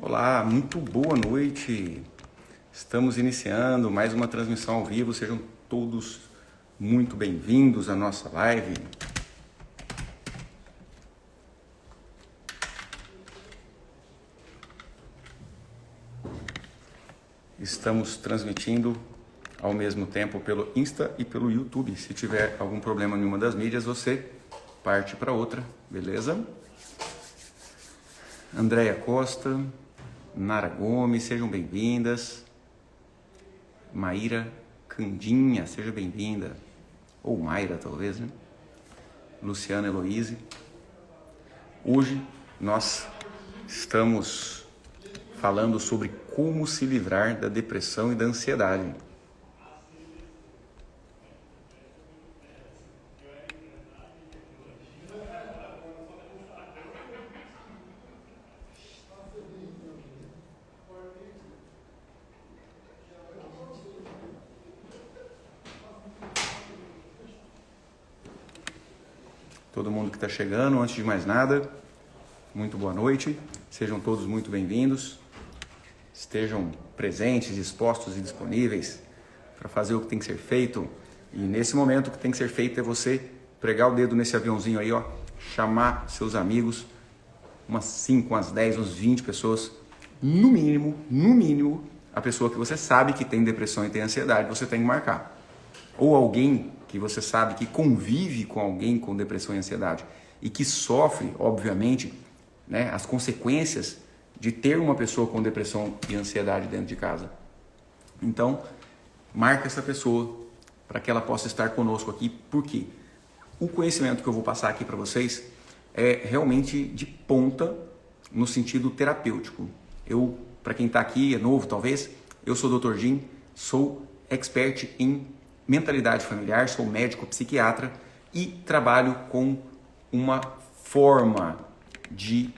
Olá, muito boa noite. Estamos iniciando mais uma transmissão ao vivo. Sejam todos muito bem-vindos à nossa live. Estamos transmitindo ao mesmo tempo pelo Insta e pelo YouTube. Se tiver algum problema em uma das mídias, você parte para outra, beleza? Andréia Costa, Nara Gomes, sejam bem-vindas. Maíra Candinha, seja bem-vinda. Ou Mayra, talvez, né? Luciana Heloise. Hoje nós estamos falando sobre como se livrar da depressão e da ansiedade. Todo mundo que está chegando, antes de mais nada, muito boa noite. Sejam todos muito bem-vindos. Estejam presentes, dispostos e disponíveis para fazer o que tem que ser feito. E nesse momento o que tem que ser feito é você pregar o dedo nesse aviãozinho aí, ó, chamar seus amigos, umas 5, umas 10, uns 20 pessoas, no mínimo, a pessoa que você sabe que tem depressão e tem ansiedade, você tem que marcar. Ou alguém que você sabe que convive com alguém com depressão e ansiedade e que sofre, obviamente, né, as consequências de ter uma pessoa com depressão e ansiedade dentro de casa. Então, marca essa pessoa para que ela possa estar conosco aqui, porque o conhecimento que eu vou passar aqui para vocês é realmente de ponta no sentido terapêutico. Eu, para quem está aqui, é novo talvez, eu sou o Dr. Jim, sou expert em mentalidade familiar, sou médico psiquiatra e trabalho com uma forma de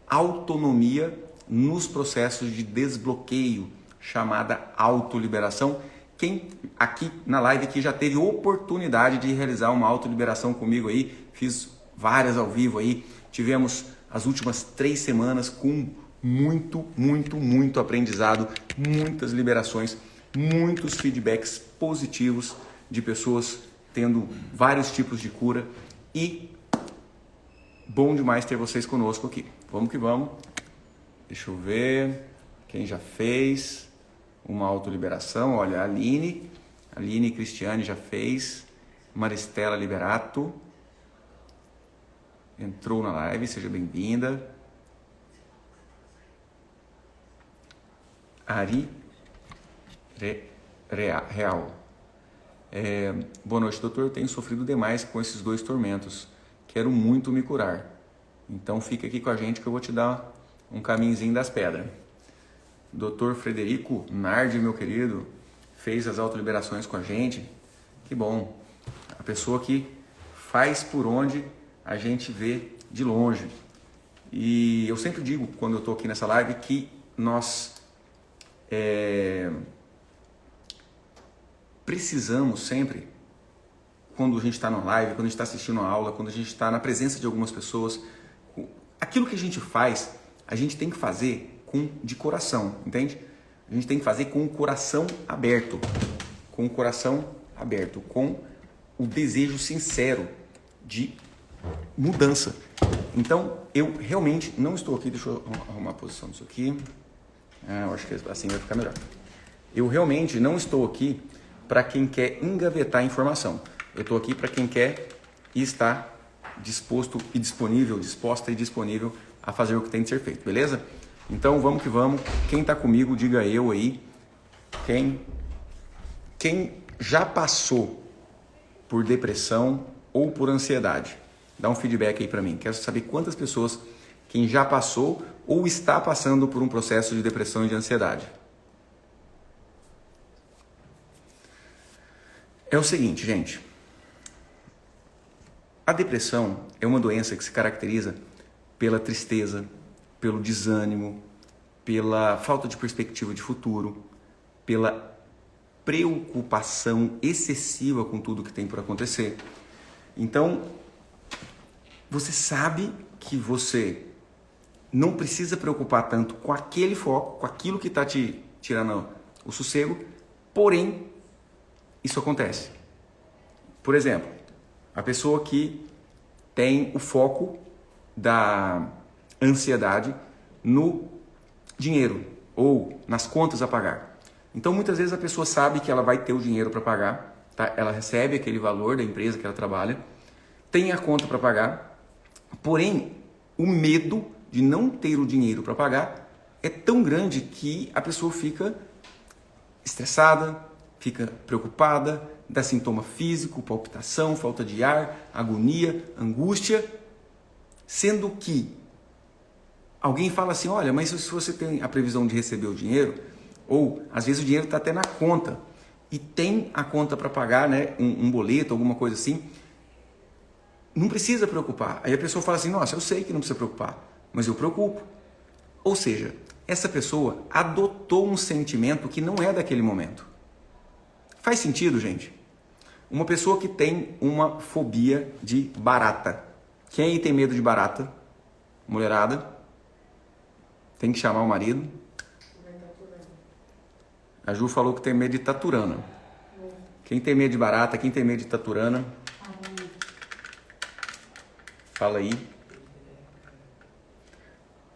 autonomia nos processos de desbloqueio, chamada autoliberação. Quem aqui na live aqui já teve oportunidade de realizar uma autoliberação comigo aí, fiz várias ao vivo aí, tivemos as últimas 3 semanas com muito aprendizado, muitas liberações, muitos feedbacks positivos de pessoas tendo vários tipos de cura e bom demais ter vocês conosco aqui. Vamos que vamos. Deixa eu ver quem já fez uma autoliberação. Olha, a Aline Cristiane já fez. Maristela Liberato entrou na live, seja bem-vinda. Ari Real. Boa noite, doutor. Eu tenho sofrido demais com esses 2 tormentos. Quero muito me curar. Então fica aqui com a gente que eu vou te dar um caminhozinho das pedras. Dr. Frederico Nardi, meu querido, fez as autoliberações com a gente. Que bom. A pessoa que faz por onde a gente vê de longe. E eu sempre digo, quando eu estou aqui nessa live, que nós precisamos sempre, quando a gente está na live, quando a gente está assistindo a aula, quando a gente está na presença de algumas pessoas, aquilo que a gente faz, a gente tem que fazer de coração, entende? A gente tem que fazer com o coração aberto, com o desejo sincero de mudança. Então, eu realmente não estou aqui, deixa eu arrumar a posição disso aqui, eu acho que assim vai ficar melhor. Eu realmente não estou aqui para quem quer engavetar informação. Eu estou aqui para quem quer e está disposta e disponível a fazer o que tem de ser feito, beleza? Então vamos que vamos. Quem está comigo, diga eu aí. Quem já passou por depressão ou por ansiedade? Dá um feedback aí para mim. Quero saber quantas pessoas quem já passou ou está passando por um processo de depressão e de ansiedade. É o seguinte, gente. A depressão é uma doença que se caracteriza pela tristeza, pelo desânimo, pela falta de perspectiva de futuro, pela preocupação excessiva com tudo que tem por acontecer. Então, você sabe que você não precisa preocupar tanto com aquele foco, com aquilo que está te tirando o sossego, porém, isso acontece. Por exemplo, a pessoa que tem o foco da ansiedade no dinheiro ou nas contas a pagar. Então, muitas vezes a pessoa sabe que ela vai ter o dinheiro para pagar, tá? Ela recebe aquele valor da empresa que ela trabalha, tem a conta para pagar, porém, o medo de não ter o dinheiro para pagar é tão grande que a pessoa fica estressada, fica preocupada, dá sintoma físico, palpitação, falta de ar, agonia, angústia, sendo que alguém fala assim, olha, mas se você tem a previsão de receber o dinheiro, ou às vezes o dinheiro está até na conta, e tem a conta para pagar, né, um boleto, alguma coisa assim, não precisa preocupar. Aí a pessoa fala assim, nossa, eu sei que não precisa preocupar, mas eu preocupo. Ou seja, essa pessoa adotou um sentimento que não é daquele momento. Faz sentido, gente? Uma pessoa que tem uma fobia de barata. Quem aí tem medo de barata? Mulherada? Tem que chamar o marido? A Ju falou que tem medo de taturana. Quem tem medo de barata? Quem tem medo de taturana? Fala aí.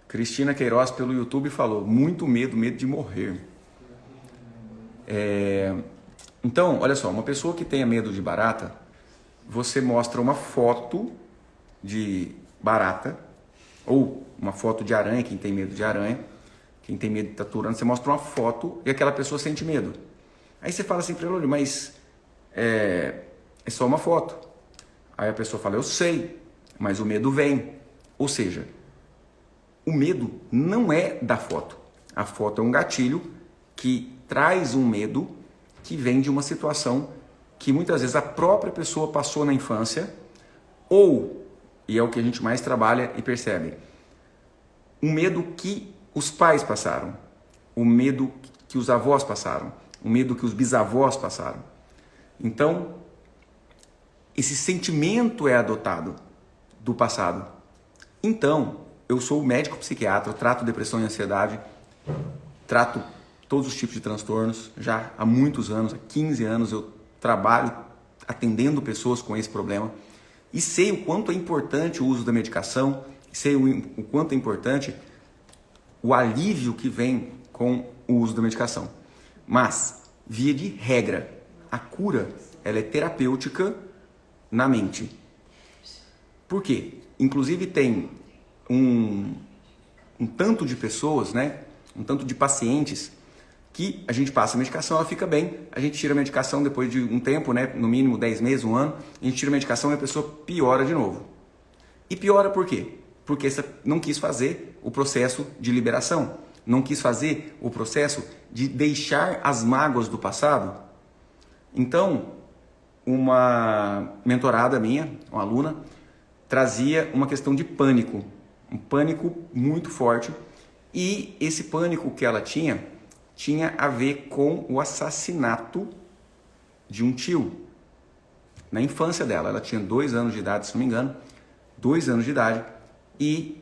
Cristina Queiroz pelo YouTube falou, muito medo, medo de morrer. Então, olha só, uma pessoa que tenha medo de barata, você mostra uma foto de barata, ou uma foto de aranha, quem tem medo de aranha, quem tem medo de taturana, você mostra uma foto e aquela pessoa sente medo. Aí você fala assim para ela, mas é só uma foto. Aí a pessoa fala, eu sei, mas o medo vem. Ou seja, o medo não é da foto. A foto é um gatilho que traz um medo que vem de uma situação que muitas vezes a própria pessoa passou na infância ou, e é o que a gente mais trabalha e percebe, um medo que os pais passaram, o medo que os avós passaram, o medo que os bisavós passaram. Então, esse sentimento é adotado do passado. Então, eu sou médico psiquiatra, eu trato depressão e ansiedade, trato todos os tipos de transtornos, já há muitos anos, há 15 anos eu trabalho atendendo pessoas com esse problema e sei o quanto é importante o uso da medicação, sei o quanto é importante o alívio que vem com o uso da medicação. Mas, via de regra, a cura ela é terapêutica na mente. Por quê? Inclusive tem um tanto de pessoas, né? Um tanto de pacientes que a gente passa a medicação, ela fica bem, a gente tira a medicação depois de um tempo, né? No mínimo 10 meses, um ano, a gente tira a medicação e a pessoa piora de novo. E piora por quê? Porque você não quis fazer o processo de liberação, não quis fazer o processo de deixar as mágoas do passado. Então, uma mentorada minha, uma aluna, trazia uma questão de pânico, um pânico muito forte, e esse pânico que ela tinha a ver com o assassinato de um tio. Na infância dela, ela tinha 2 anos de idade, se não me engano, 2 anos de idade, e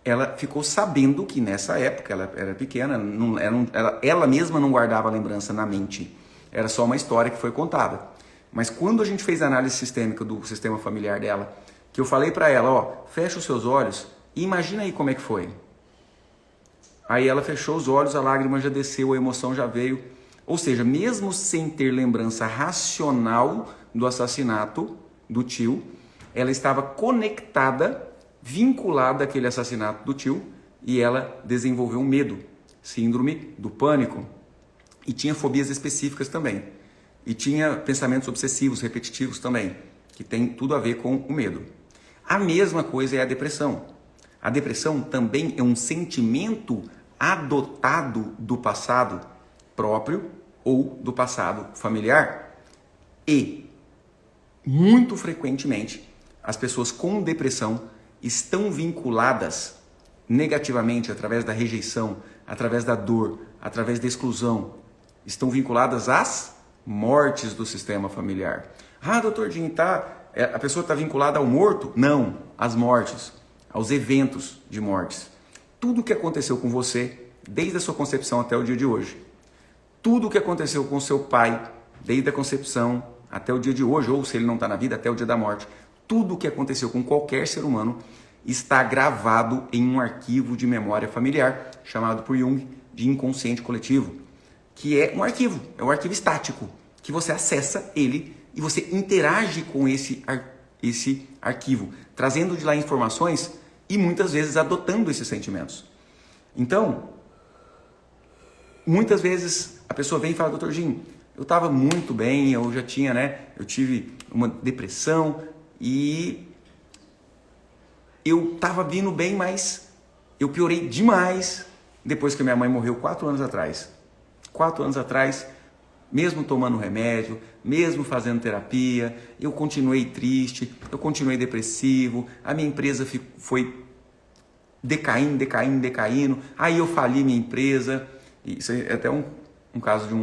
ela ficou sabendo que nessa época, ela era pequena, ela mesma não guardava a lembrança na mente, era só uma história que foi contada. Mas quando a gente fez a análise sistêmica do sistema familiar dela, que eu falei para ela, ó, fecha os seus olhos e imagina aí como é que foi. Aí ela fechou os olhos, a lágrima já desceu, a emoção já veio. Ou seja, mesmo sem ter lembrança racional do assassinato do tio, ela estava conectada, vinculada àquele assassinato do tio, e ela desenvolveu um medo, síndrome do pânico, e tinha fobias específicas também. E tinha pensamentos obsessivos, repetitivos também, que tem tudo a ver com o medo. A mesma coisa é a depressão. A depressão também é um sentimento adotado do passado próprio ou do passado familiar. E, muito frequentemente, as pessoas com depressão estão vinculadas negativamente através da rejeição, através da dor, através da exclusão. Estão vinculadas às mortes do sistema familiar. Ah, doutor Dinho, a pessoa está vinculada ao morto? Não, às mortes, aos eventos de mortes. tudo o que aconteceu com você, desde a sua concepção até o dia de hoje. Tudo o que aconteceu com seu pai, desde a concepção até o dia de hoje, ou se ele não está na vida, até o dia da morte. Tudo o que aconteceu com qualquer ser humano está gravado em um arquivo de memória familiar, chamado por Jung de inconsciente coletivo, que é um arquivo estático, que você acessa ele e você interage com esse arquivo, trazendo de lá informações e muitas vezes adotando esses sentimentos. Então, muitas vezes a pessoa vem e fala, Dr. Jim, eu estava muito bem, eu já tinha, eu tive uma depressão e eu estava vindo bem, mas eu piorei demais depois que minha mãe morreu 4 anos atrás. 4 anos atrás, mesmo tomando remédio, mesmo fazendo terapia, eu continuei triste, eu continuei depressivo, a minha empresa foi decaindo, aí eu fali minha empresa, isso é até um caso de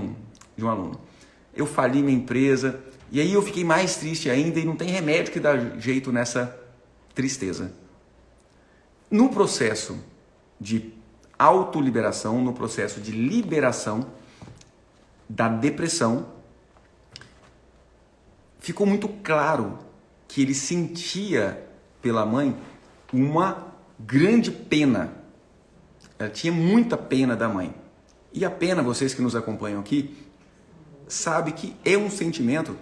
um aluno. Eu fali minha empresa e aí eu fiquei mais triste ainda e não tem remédio que dá jeito nessa tristeza. No processo de autoliberação, no processo de liberação da depressão, ficou muito claro que ele sentia pela mãe uma grande pena. Ela tinha muita pena da mãe. E a pena, vocês que nos acompanham aqui, sabe que é um sentimento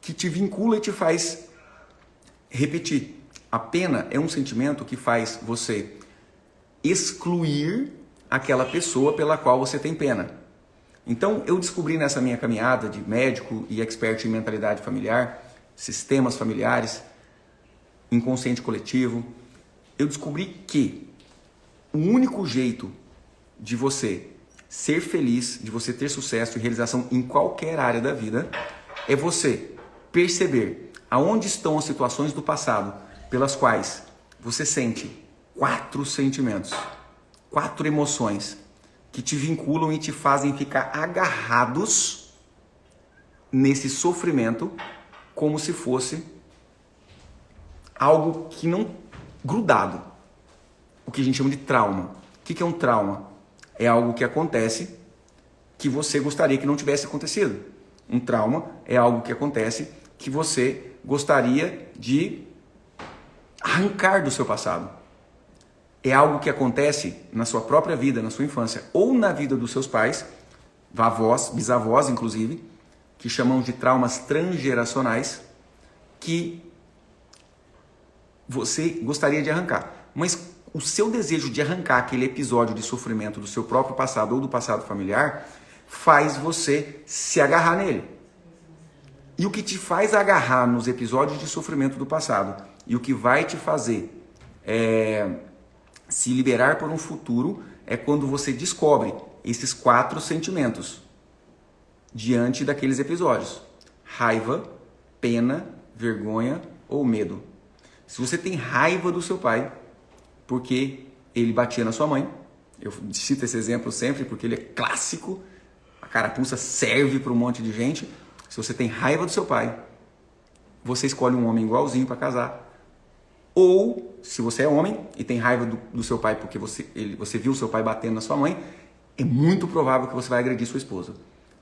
que te vincula e te faz repetir. A pena é um sentimento que faz você excluir aquela pessoa pela qual você tem pena. Então, eu descobri nessa minha caminhada de médico e expert em mentalidade familiar, sistemas familiares, inconsciente coletivo, eu descobri que o único jeito de você ser feliz, de você ter sucesso e realização em qualquer área da vida, é você perceber aonde estão as situações do passado pelas quais você sente 4 sentimentos, 4 emoções que te vinculam e te fazem ficar agarrados nesse sofrimento como se fosse algo que não grudado. O que a gente chama de trauma. O que é um trauma? É algo que acontece que você gostaria que não tivesse acontecido. Um trauma é algo que acontece que você gostaria de arrancar do seu passado. É algo que acontece na sua própria vida, na sua infância, ou na vida dos seus pais, avós, bisavós inclusive, que chamam de traumas transgeracionais, que você gostaria de arrancar. Mas o seu desejo de arrancar aquele episódio de sofrimento do seu próprio passado ou do passado familiar faz você se agarrar nele. E o que te faz agarrar nos episódios de sofrimento do passado e o que vai te fazer se liberar por um futuro é quando você descobre esses 4 sentimentos diante daqueles episódios: raiva, pena, vergonha ou medo. Se você tem raiva do seu pai porque ele batia na sua mãe, eu cito esse exemplo sempre porque ele é clássico, a carapuça serve para um monte de gente. Se você tem raiva do seu pai, você escolhe um homem igualzinho para casar. Ou, se você é homem e tem raiva do seu pai porque você viu o seu pai batendo na sua mãe, é muito provável que você vai agredir sua esposa.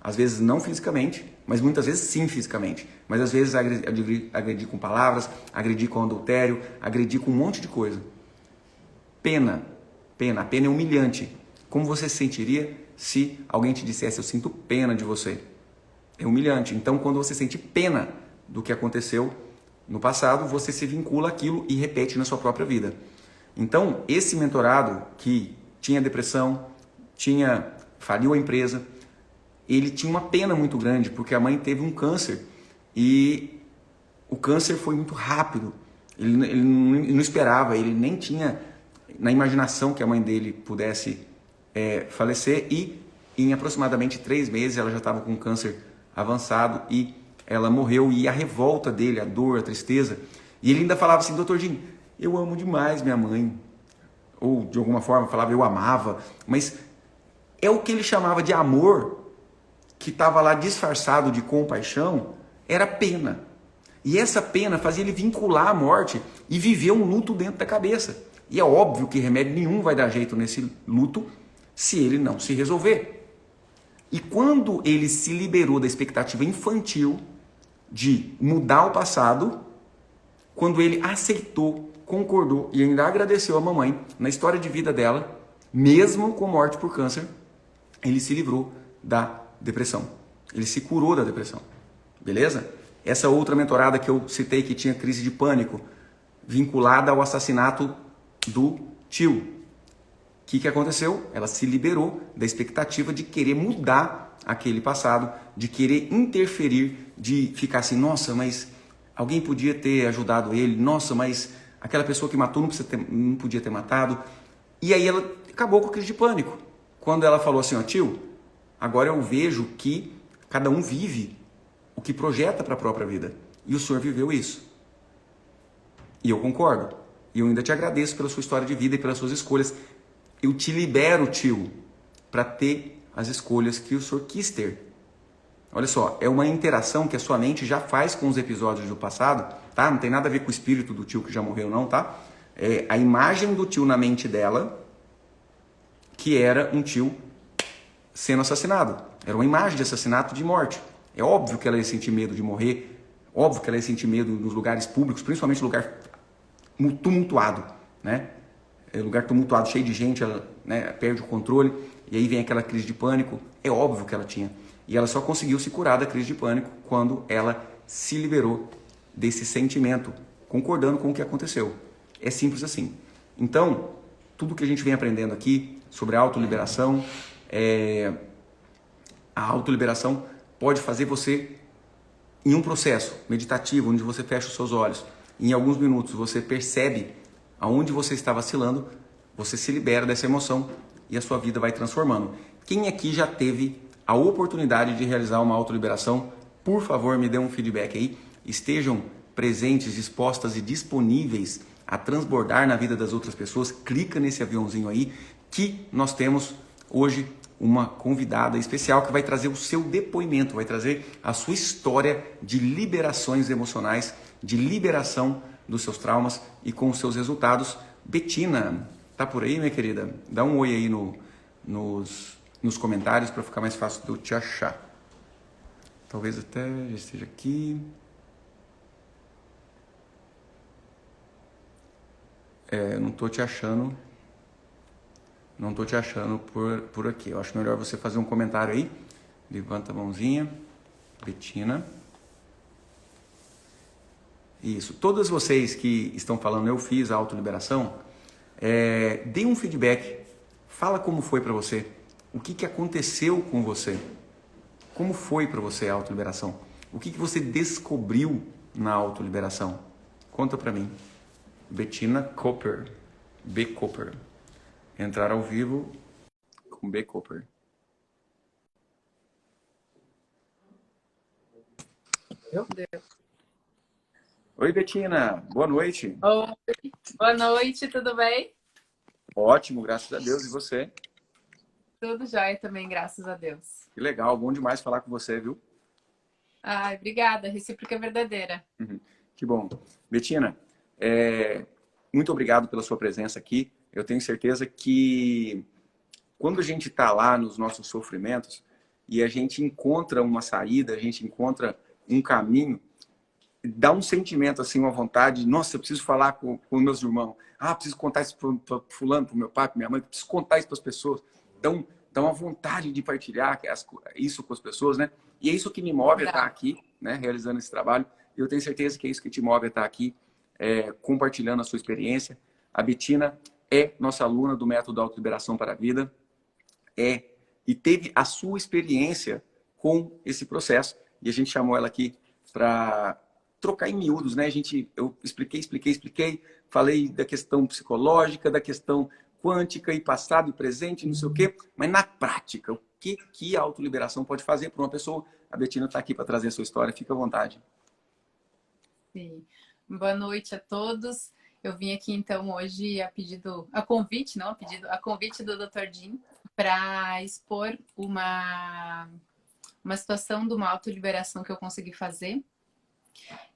Às vezes não fisicamente, mas muitas vezes sim fisicamente. Mas às vezes agredir com palavras, agredir com adultério, agredir com um monte de coisa. Pena. A pena é humilhante. Como você se sentiria se alguém te dissesse, eu sinto pena de você? É humilhante. Então, quando você sente pena do que aconteceu no passado, você se vincula àquilo e repete na sua própria vida. Então, esse mentorado que tinha depressão, faliu a empresa, ele tinha uma pena muito grande, porque a mãe teve um câncer e o câncer foi muito rápido. Ele não esperava, ele nem tinha na imaginação que a mãe dele pudesse falecer, e em aproximadamente 3 meses ela já estava com câncer avançado e ela morreu. E a revolta dele, a dor, a tristeza, e ele ainda falava assim, Dr. Jim, eu amo demais minha mãe, ou de alguma forma falava eu amava, mas é o que ele chamava de amor, que estava lá disfarçado de compaixão, era pena. E essa pena fazia ele vincular a morte e viver um luto dentro da cabeça. E é óbvio que remédio nenhum vai dar jeito nesse luto se ele não se resolver. E quando ele se liberou da expectativa infantil de mudar o passado, quando ele aceitou, concordou e ainda agradeceu a mamãe na história de vida dela, mesmo com morte por câncer, ele se livrou da depressão. Ele se curou da depressão. Beleza? Essa outra mentorada que eu citei que tinha crise de pânico, vinculada ao assassinato do tio. O que aconteceu? Ela se liberou da expectativa de querer mudar aquele passado, de querer interferir, de ficar assim, nossa, mas alguém podia ter ajudado ele, nossa, mas aquela pessoa que matou não podia ter matado. E aí ela acabou com a crise de pânico. Quando ela falou assim, ó, tio, agora eu vejo que cada um vive o que projeta para a própria vida. E o senhor viveu isso. E eu concordo. E eu ainda te agradeço pela sua história de vida e pelas suas escolhas. Eu te libero, tio, para ter as escolhas que o senhor quis ter. Olha só, é uma interação que a sua mente já faz com os episódios do passado, tá? Não tem nada a ver com o espírito do tio que já morreu, não, tá? É a imagem do tio na mente dela, que era um tio sendo assassinado. Era uma imagem de assassinato, de morte. É óbvio que ela ia sentir medo de morrer, óbvio que ela ia sentir medo nos lugares públicos, principalmente no lugar tumultuado, né? É lugar tumultuado, cheio de gente, ela, né, perde o controle, e aí vem aquela crise de pânico. É óbvio que ela tinha. E ela só conseguiu se curar da crise de pânico quando ela se liberou desse sentimento, concordando com o que aconteceu. É simples assim. Então, tudo que a gente vem aprendendo aqui sobre a autoliberação, a autoliberação pode fazer você, em um processo meditativo, onde você fecha os seus olhos, em alguns minutos você percebe aonde você está vacilando, você se libera dessa emoção e a sua vida vai transformando. Quem aqui já teve a oportunidade de realizar uma autoliberação, por favor, me dê um feedback aí. Estejam presentes, dispostas e disponíveis a transbordar na vida das outras pessoas. Clica nesse aviãozinho aí que nós temos hoje uma convidada especial que vai trazer o seu depoimento, vai trazer a sua história de liberações emocionais, de liberação dos seus traumas e com os seus resultados. Betina, tá por aí, minha querida? Dá um oi aí nos comentários para ficar mais fácil de eu te achar. Talvez até já esteja aqui. Não tô te achando. Não tô te achando por aqui. Eu acho melhor você fazer um comentário aí. Levanta a mãozinha. Betina. Isso. Todas vocês que estão falando, eu fiz a autoliberação, dê um feedback. Fala como foi para você. O que aconteceu com você? Como foi para você a autoliberação? O que você descobriu na autoliberação? Conta para mim. Betina Cooper. B. Cooper. Entrar ao vivo com B. Cooper. Meu Deus. Oi, Betina. Boa noite. Oi. Boa noite, tudo bem? Ótimo, graças a Deus. E você? Tudo jóia também, graças a Deus. Que legal, bom demais falar com você, viu? Ai, obrigada. Recíproca é verdadeira. Que bom. Betina, muito obrigado pela sua presença aqui. Eu tenho certeza que quando a gente está lá nos nossos sofrimentos e a gente encontra uma saída, a gente encontra um caminho, dá um sentimento, assim, uma vontade, nossa, eu preciso falar com meus irmãos. Preciso contar isso para fulano, para meu pai, para minha mãe, preciso contar isso para as pessoas. Então, dá uma vontade de partilhar isso com as pessoas, né? E é isso que me move a estar aqui, né, realizando esse trabalho. E eu tenho certeza que é isso que te move a estar aqui, compartilhando a sua experiência. A Betina é nossa aluna do Método Autoliberação para a Vida, e teve a sua experiência com esse processo. E a gente chamou ela aqui para trocar em miúdos, né? Eu expliquei, falei da questão psicológica, da questão quântica e passado e presente, não sei o quê, mas na prática, o que a autoliberação pode fazer para uma pessoa? A Betina está aqui para trazer a sua história, fica à vontade. Sim. Boa noite a todos. Eu vim aqui então hoje a convite do Dr. Jim para expor uma situação de uma autoliberação que eu consegui fazer.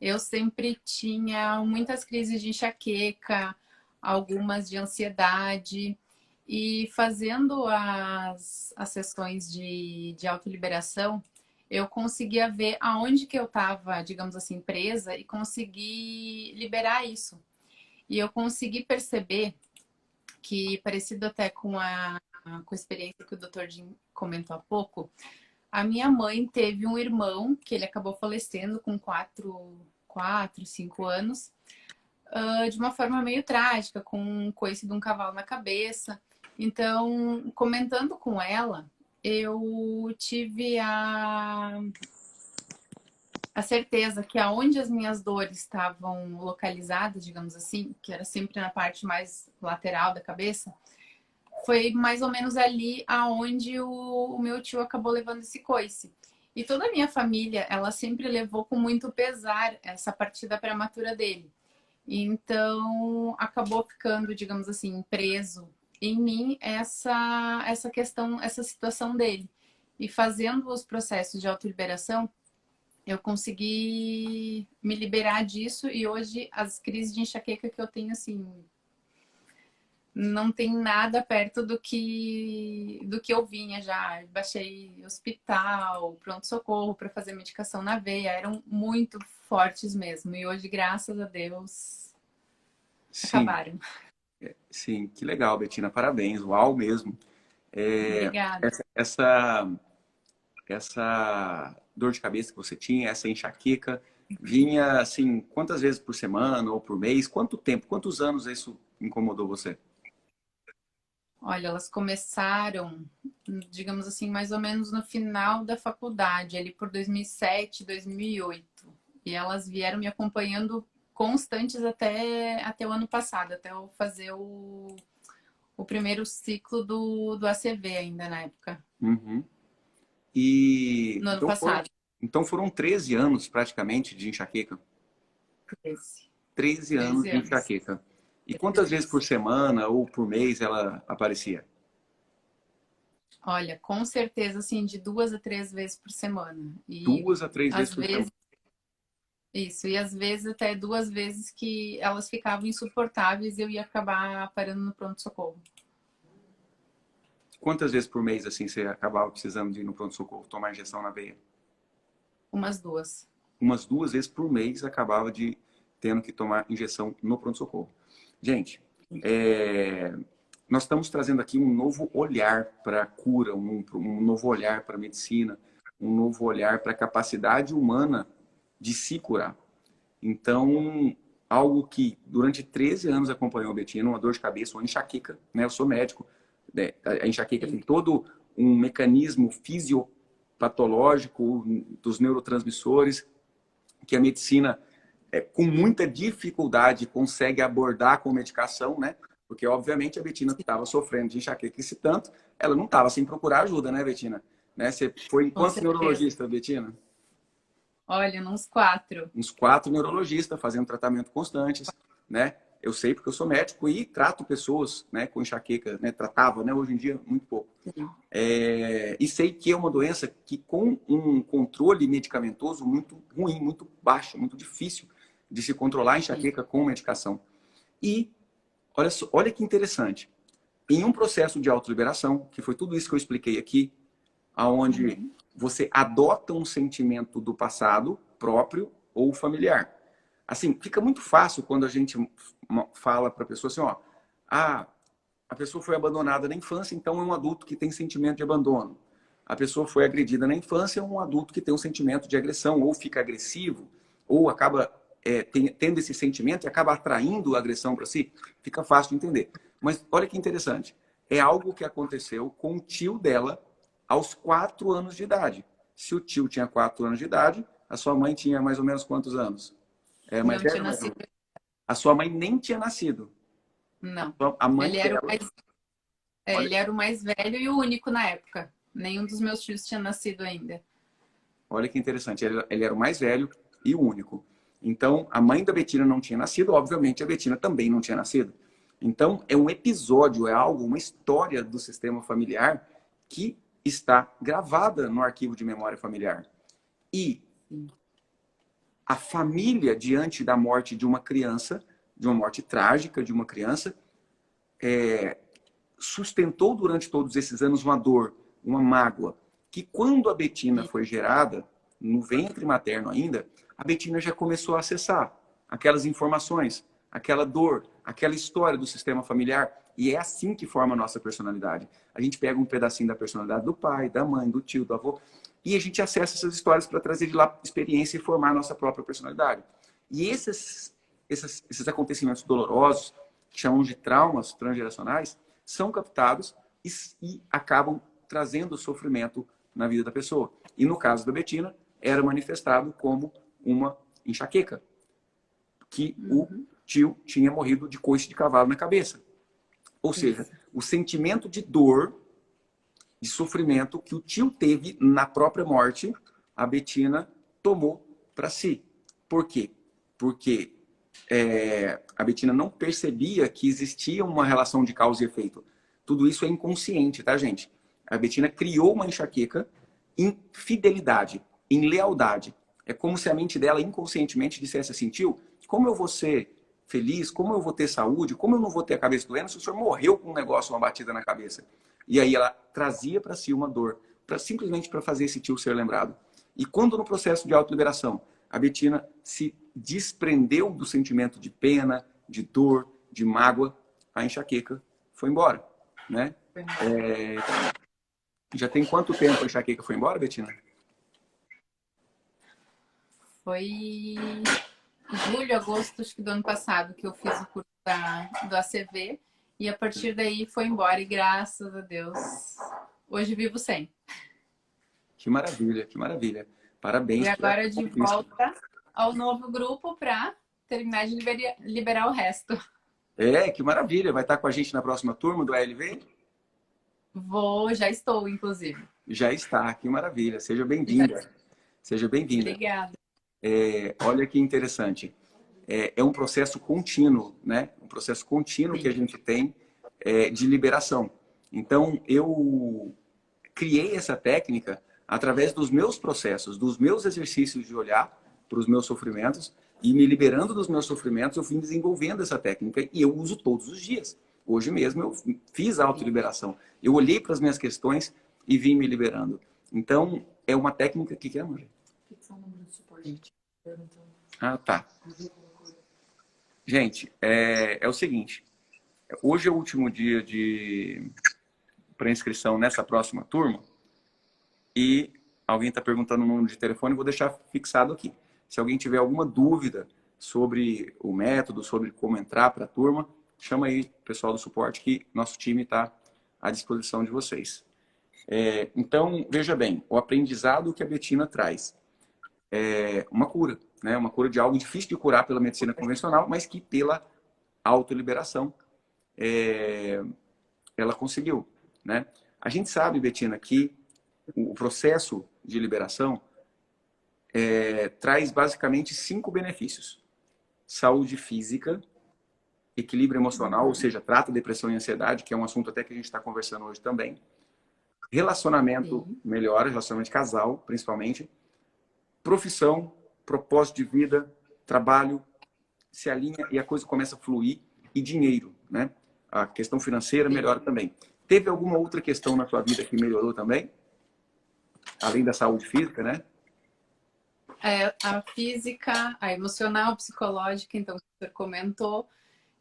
Eu sempre tinha muitas crises de enxaqueca, algumas de ansiedade. E fazendo as sessões de autoliberação, eu conseguia ver aonde que eu estava, digamos assim, presa e consegui liberar isso. E eu consegui perceber que, parecido até com a experiência que o Dr. Jim comentou há pouco, a minha mãe teve um irmão que ele acabou falecendo com 5 anos, de uma forma meio trágica, com um coice de um cavalo na cabeça. Então, comentando com ela, eu tive a certeza que aonde as minhas dores estavam localizadas, digamos assim, que era sempre na parte mais lateral da cabeça, foi mais ou menos ali aonde o meu tio acabou levando esse coice. E toda a minha família, ela sempre levou com muito pesar essa partida prematura dele. Então, acabou ficando, digamos assim, preso em mim essa questão, essa situação dele. E fazendo os processos de autoliberação, eu consegui me liberar disso e hoje as crises de enxaqueca que eu tenho, assim, não tem nada perto do que eu vinha já. Baixei hospital, pronto-socorro para fazer medicação na veia, eram muito fortes mesmo. E hoje, graças a Deus, Sim, acabaram. sim, que legal, Betina, parabéns, uau mesmo. Obrigada. Essa essa dor de cabeça que você tinha, essa enxaqueca, vinha assim, quantas vezes por semana ou por mês? Quanto tempo, quantos anos isso incomodou você? Olha, elas começaram, digamos assim, mais ou menos no final da faculdade, ali por 2007, 2008. E elas vieram me acompanhando constantes até o ano passado, até eu fazer o primeiro ciclo do ACV ainda na época, Uhum. E no ano passado. então foram 13 anos praticamente de enxaqueca. 13, 13 anos 13 de anos. enxaqueca. E 13 quantas vezes por anos. semana ou por mês ela aparecia? Olha, com certeza, assim, de 2 a 3 vezes por semana. E 2 a 3 vezes às por semana. vezes isso, e às vezes até 2 vezes que elas ficavam insuportáveis e eu ia acabar parando no pronto-socorro. Quantas vezes por mês assim você acabava precisando de ir no pronto-socorro tomar injeção na veia? Umas duas. Umas 2 vezes por mês acabava de tendo que tomar injeção no pronto-socorro. Gente, é, nós estamos trazendo aqui um novo olhar para a cura, um novo olhar para a medicina, um novo olhar para a capacidade humana de se curar. Então, algo que durante 13 anos acompanhou a Betina, uma dor de cabeça, uma enxaqueca, né? Eu sou médico, né? A enxaqueca tem todo um mecanismo fisiopatológico dos neurotransmissores que a medicina, com muita dificuldade, consegue abordar com medicação, né? Porque, obviamente, a Betina estava sofrendo de enxaqueca esse tanto, ela não estava sem procurar ajuda, né, Betina? Né? Você foi em Com quantos certeza. neurologistas, Betina? Olha, uns 4. Uns 4 neurologistas fazendo tratamento constantes, né? Eu sei porque eu sou médico e trato pessoas, né, com enxaqueca, né? Tratava, né? Hoje em dia, muito pouco. E sei que é uma doença que com um controle medicamentoso muito ruim, muito baixo, muito difícil de se controlar a enxaqueca com medicação. E olha, olha que interessante. Em um processo de autoliberação, que foi tudo isso que eu expliquei aqui, aonde você adota um sentimento do passado próprio ou familiar. Assim, fica muito fácil quando a gente fala para a pessoa assim, ó, a pessoa foi abandonada na infância, então é um adulto que tem sentimento de abandono. A pessoa foi agredida na infância, é um adulto que tem um sentimento de agressão, ou fica agressivo, ou acaba tendo esse sentimento e acaba atraindo a agressão para si. Fica fácil de entender. Mas olha que interessante. É algo que aconteceu com o tio dela aos 4 anos de idade. Se o tio tinha 4 anos de idade, a sua mãe tinha mais ou menos quantos anos? É mais Não tinha velho? nascido, A sua mãe nem tinha nascido. não. A mãe Ele era o dela, mais, olha, ele era o mais velho e o único na época. Nenhum dos meus filhos tinha nascido ainda. olha que interessante. Ele era o mais velho e o único. Então, a mãe da Betina não tinha nascido, obviamente a Betina também não tinha nascido. Então, é um episódio, é algo, uma história do sistema familiar que está gravada no arquivo de memória familiar. E a família, diante da morte de uma criança, de uma morte trágica de uma criança, sustentou durante todos esses anos uma dor, uma mágoa, que quando a Betina foi gerada, no ventre materno ainda, a Betina já começou a acessar aquelas informações, aquela dor, aquela história do sistema familiar. E é assim que forma a nossa personalidade. A gente pega um pedacinho da personalidade do pai, da mãe, do tio, do avô, e a gente acessa essas histórias para trazer de lá experiência e formar a nossa própria personalidade. E esses acontecimentos dolorosos, que chamamos de traumas transgeracionais, são captados e acabam trazendo sofrimento na vida da pessoa. E no caso da Betina, era manifestado como uma enxaqueca, que o tio tinha morrido de coice de cavalo na cabeça. Ou seja, o sentimento de dor, de sofrimento que o tio teve na própria morte, a Betina tomou para si. Por quê? Porque a Betina não percebia que existia uma relação de causa e efeito. Tudo isso é inconsciente, tá, gente? A Betina criou uma enxaqueca em fidelidade, em lealdade. É como se a mente dela inconscientemente dissesse assim, tio, como eu vou ser feliz, como eu vou ter saúde, como eu não vou ter a cabeça doendo se o senhor morreu com um negócio, uma batida na cabeça. E aí ela trazia para si uma dor, simplesmente para fazer esse tio ser lembrado. E quando no processo de autoliberação, a Betina se desprendeu do sentimento de pena, de dor, de mágoa, a enxaqueca foi embora, né? Já tem quanto tempo a enxaqueca foi embora, Betina? Foi julho, agosto, acho que do ano passado, que eu fiz o curso do ACV. E a partir daí foi embora. E graças a Deus, hoje vivo sem. Que maravilha, que maravilha. Parabéns. E agora de volta ao novo grupo para terminar de liberar o resto. Que maravilha. Vai estar com a gente na próxima turma do ALV? Já estou, inclusive. Já está, que maravilha. Seja bem-vinda. Seja bem-vinda. Obrigada. Olha que interessante. É um processo contínuo, né? Um processo contínuo Sim. que a gente tem de liberação. Então, eu criei essa técnica através dos meus processos, dos meus exercícios de olhar para os meus sofrimentos e me liberando dos meus sofrimentos, eu fui desenvolvendo essa técnica e eu uso todos os dias. Hoje mesmo eu fiz autoliberação. Eu olhei para as minhas questões e vim me liberando. Então, é uma técnica que é, amor? Ah, tá. Gente, é o seguinte. Hoje é o último dia de pré-inscrição nessa próxima turma e alguém está perguntando o número de telefone, vou deixar fixado aqui. Se alguém tiver alguma dúvida sobre o método, sobre como entrar para a turma, chama aí o pessoal do suporte que nosso time está à disposição de vocês. Então, veja bem, o aprendizado que a Betina traz é uma cura, né? Uma cura de algo difícil de curar pela medicina convencional, mas que pela autoliberação ela conseguiu, né? A gente sabe, Betina, que o processo de liberação traz basicamente 5 benefícios. Saúde física, equilíbrio emocional, ou seja, trata depressão e ansiedade, que é um assunto até que a gente está conversando hoje também. Relacionamento melhora, relacionamento de casal, principalmente. Profissão, propósito de vida, trabalho, se alinha e a coisa começa a fluir. E dinheiro, né? A questão financeira melhora também. Teve alguma outra questão na sua vida que melhorou também? Além da saúde física, né? A física, a emocional, a psicológica, então, que o senhor comentou.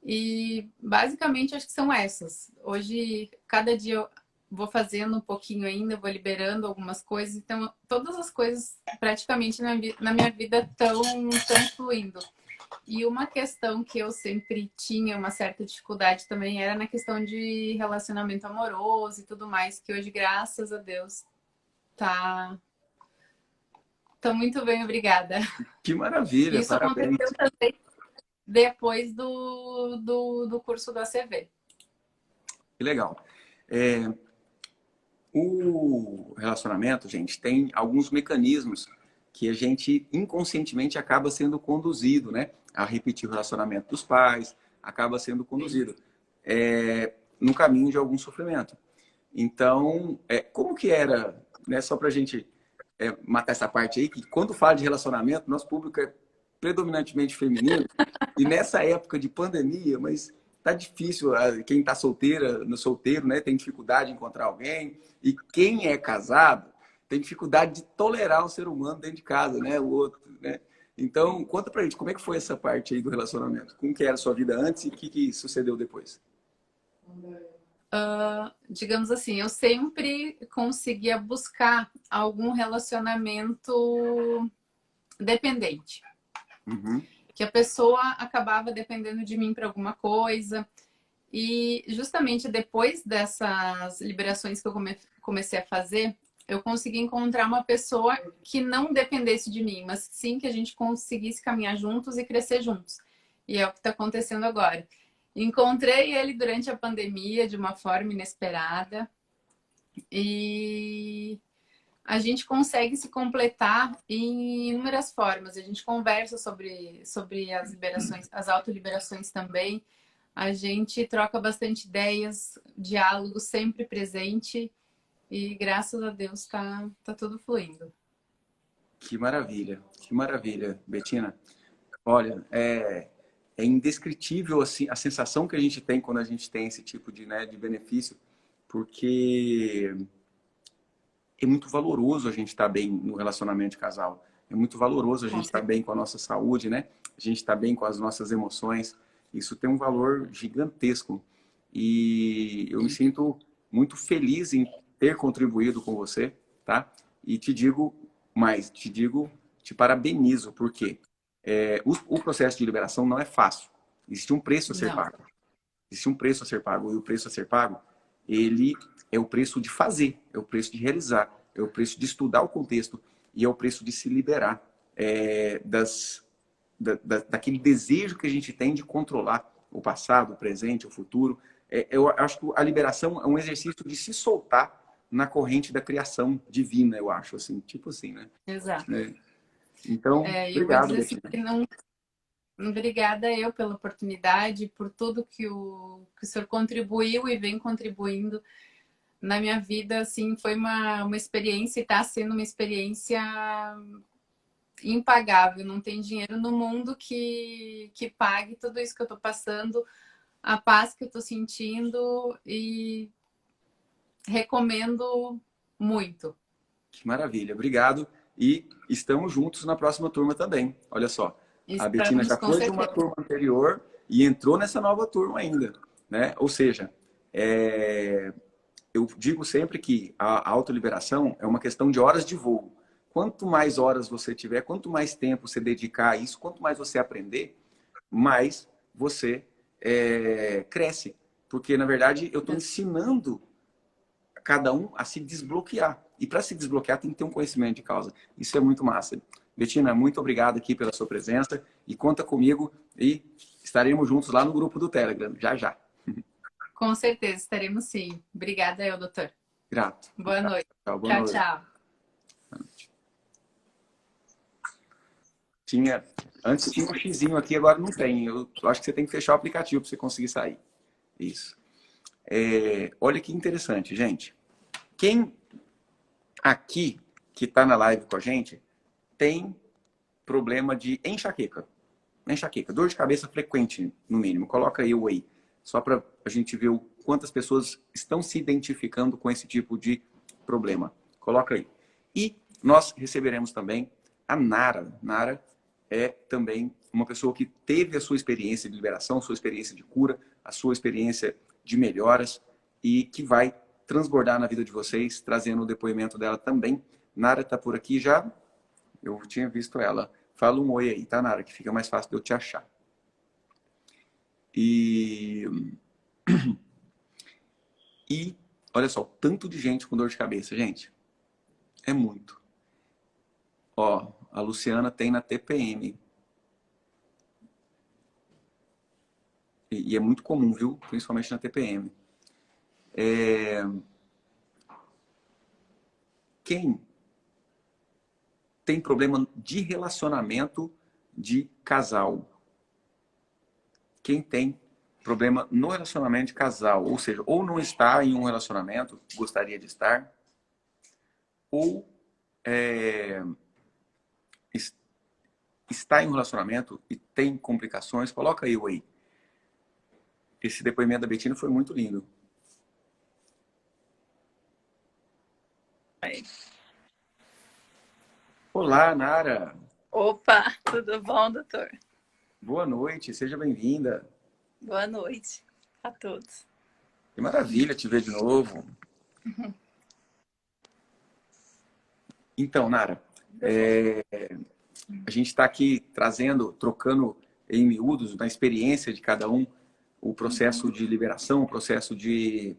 E, basicamente, acho que são essas. Hoje, cada dia eu vou fazendo um pouquinho ainda, vou liberando algumas coisas. Então, todas as coisas, praticamente, na minha vida estão fluindo. E uma questão que eu sempre tinha uma certa dificuldade também era na questão de relacionamento amoroso e tudo mais, que hoje, graças a Deus, tá muito bem, obrigada. Que maravilha, Isso parabéns. aconteceu também depois do curso do ACV. Que legal. O relacionamento, gente, tem alguns mecanismos que a gente inconscientemente acaba sendo conduzido, né? A repetir o relacionamento dos pais, acaba sendo conduzido no caminho de algum sofrimento. Então, como que era, né? Só para a gente matar essa parte aí, que quando fala de relacionamento, nosso público é predominantemente feminino, e nessa época de pandemia, mas tá difícil, quem tá solteiro, né, tem dificuldade de encontrar alguém, e quem é casado tem dificuldade de tolerar um ser humano dentro de casa, né, o outro, né? Então, conta pra gente, como é que foi essa parte aí do relacionamento? Como que era a sua vida antes e o que sucedeu depois? Digamos assim, eu sempre conseguia buscar algum relacionamento dependente. Uhum. Que a pessoa acabava dependendo de mim para alguma coisa. E justamente depois dessas liberações que eu comecei a fazer, eu consegui encontrar uma pessoa que não dependesse de mim, mas sim que a gente conseguisse caminhar juntos e crescer juntos. E é o que está acontecendo agora. Encontrei ele durante a pandemia de uma forma inesperada e a gente consegue se completar em inúmeras formas. A gente conversa sobre as liberações, as autoliberações também. A gente troca bastante ideias, diálogo sempre presente e graças a Deus tá tudo fluindo. Que maravilha, Betina. Olha, é indescritível assim, a sensação que a gente tem quando a gente tem esse tipo de, né, de benefício, porque é muito valoroso a gente estar bem no relacionamento de casal. É muito valoroso a Com gente estar certeza. bem com a nossa saúde, né? A gente estar bem com as nossas emoções. Isso tem um valor gigantesco. E eu me sinto muito feliz em ter contribuído com você, tá? E te digo mais, te parabenizo, porque o processo de liberação não é fácil. Existe um preço a ser Não, pago. Existe um preço a ser pago. E o preço a ser pago, ele é o preço de fazer, é o preço de realizar, é o preço de estudar o contexto e é o preço de se liberar daquele desejo que a gente tem de controlar o passado, o presente, o futuro. Eu acho que a liberação é um exercício de se soltar na corrente da criação divina, eu acho, assim, tipo assim, né? exato. Então, Eu vou obrigado, dizer assim Betina. que não. Obrigada eu pela oportunidade, por tudo que o senhor contribuiu e vem contribuindo na minha vida. Assim, foi uma experiência e está sendo uma experiência impagável. Não tem dinheiro no mundo que pague tudo isso que eu estou passando, a paz que eu estou sentindo e recomendo muito. Que maravilha, obrigado. E estamos juntos na próxima turma também. Olha só, a Betina Estamos já com foi de uma certeza. turma anterior e entrou nessa nova turma ainda, né? Ou seja, eu digo sempre que a autoliberação é uma questão de horas de voo. Quanto mais horas você tiver, quanto mais tempo você dedicar a isso, quanto mais você aprender, mais você cresce. Porque, na verdade, eu estou ensinando cada um a se desbloquear. E para se desbloquear tem que ter um conhecimento de causa. Isso é muito massa. Betina, muito obrigado aqui pela sua presença e conta comigo e estaremos juntos lá no grupo do Telegram, já já. Com certeza, estaremos sim. Obrigada eu, doutor. Grato. Boa noite. Tchau, boa Tchau, noite. tchau. Antes tinha um xizinho aqui, agora não tem. Eu acho que você tem que fechar o aplicativo para você conseguir sair. Isso. Olha que interessante, gente. Quem aqui que está na live com a gente tem problema de enxaqueca. Enxaqueca, dor de cabeça frequente, no mínimo. Coloca eu aí, só para a gente ver quantas pessoas estão se identificando com esse tipo de problema. Coloca aí. E nós receberemos também a Nara. Nara é também uma pessoa que teve a sua experiência de liberação, a sua experiência de cura, a sua experiência de melhoras e que vai transbordar na vida de vocês, trazendo o depoimento dela também. Nara está por aqui já. Eu tinha visto ela. Fala um oi aí, tá, Nara? Que fica mais fácil de eu te achar. E olha só, tanto de gente com dor de cabeça, gente. É muito. Ó, a Luciana tem na TPM. E é muito comum, viu? Principalmente na TPM. Quem tem problema de relacionamento de casal? Quem tem problema no relacionamento de casal, ou seja, ou não está em um relacionamento, gostaria de estar, ou está em um relacionamento e tem complicações, coloca eu aí. Esse depoimento da Betina foi muito lindo. Olá, Nara. Opa, tudo bom, doutor? Boa noite, seja bem-vinda. Boa noite a todos. Que maravilha te ver de novo. Então, Nara, a gente está aqui trocando em miúdos, na experiência de cada um, o processo de liberação, o processo de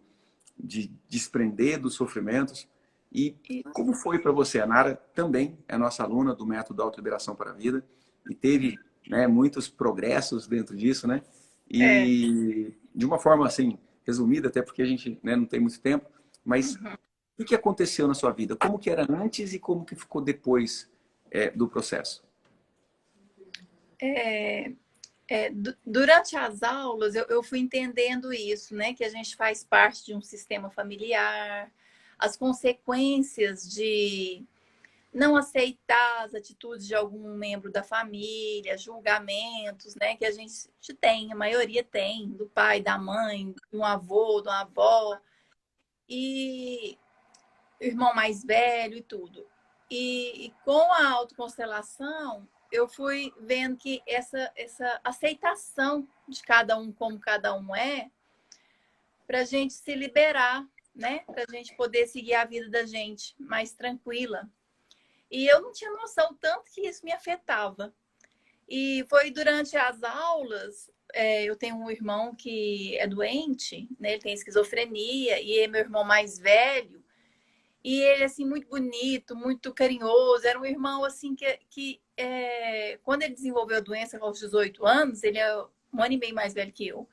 desprender dos sofrimentos. E como foi para você? A Nara também é nossa aluna do método Autoliberação para a Vida e teve, né, muitos progressos dentro disso, né? E de uma forma assim, resumida, até porque a gente, né, não tem muito tempo, mas o que aconteceu na sua vida? Como que era antes e como que ficou depois do processo? Durante as aulas, eu fui entendendo isso, né? Que a gente faz parte de um sistema familiar, as consequências de não aceitar as atitudes de algum membro da família, julgamentos, né? Que a gente tem, a maioria tem, do pai, da mãe, do avô, da avó, e irmão mais velho e tudo. E com a autoconstelação, eu fui vendo que essa aceitação de cada um como cada um para a gente se liberar, né? Para a gente poder seguir a vida da gente mais tranquila. E eu não tinha noção tanto que isso me afetava. E foi durante as aulas, eu tenho um irmão que é doente, né? Ele tem esquizofrenia, e é meu irmão mais velho. E ele, assim, muito bonito, muito carinhoso. Era um irmão, assim, quando ele desenvolveu a doença aos 18 anos, ele é um ano e meio mais velho que eu.